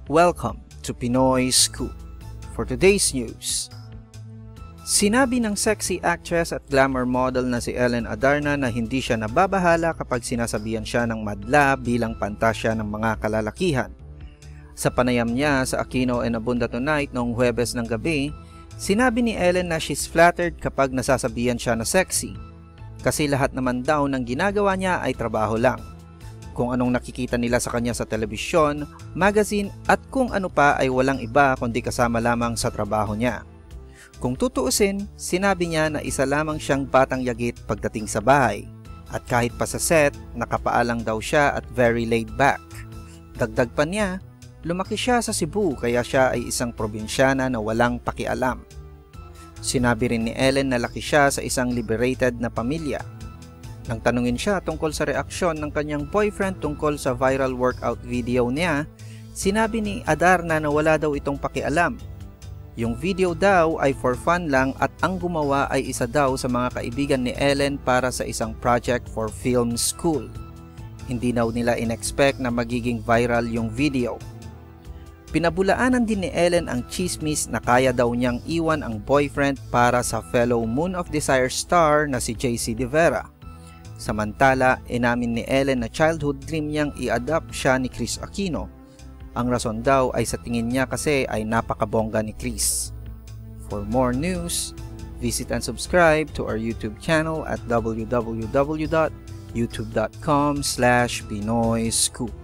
Welcome to Pinoy Scoop. For today's news, sinabi ng sexy actress at glamour model na si Ellen Adarna na hindi siya nababahala kapag sinasabihan siya ng madla bilang pantasya ng mga kalalakihan. Sa panayam niya sa Aquino and Abunda Tonight noong Huwebes ng gabi, sinabi ni Ellen na she's flattered kapag nasasabihan siya na sexy. Kasi lahat naman daw ng ginagawa niya ay trabaho lang. Kung anong nakikita nila sa kanya sa telebisyon, magazine at kung ano pa ay walang iba kundi kasama lamang sa trabaho niya. Kung tutuusin, sinabi niya na isa lamang siyang batang yagit pagdating sa bahay. At kahit pa sa set, nakapaalang daw siya at very laid back. Dagdag pa niya, lumaki siya sa Cebu kaya siya ay isang probinsyana na walang pakialam. Sinabi rin ni Ellen na laki siya sa isang liberated na pamilya. Nang tanungin siya tungkol sa reaksyon ng kanyang boyfriend tungkol sa viral workout video niya, sinabi ni Adarna na wala daw itong pakialam. Yung video daw ay for fun lang at ang gumawa ay isa daw sa mga kaibigan ni Ellen para sa isang project for film school. Hindi daw nila in-expect na magiging viral yung video. Pinabulaanan din ni Ellen ang chismis na kaya daw niyang iwan ang boyfriend para sa fellow Moon of Desire star na si JC De Vera. Samantala, inamin ni Ellen na childhood dream niyang i-adopt siya ni Kris Aquino. Ang rason daw ay sa tingin niya kasi ay napakabongga ni Kris. For more news, visit and subscribe to our YouTube channel at www.youtube.com/PinoyScoop.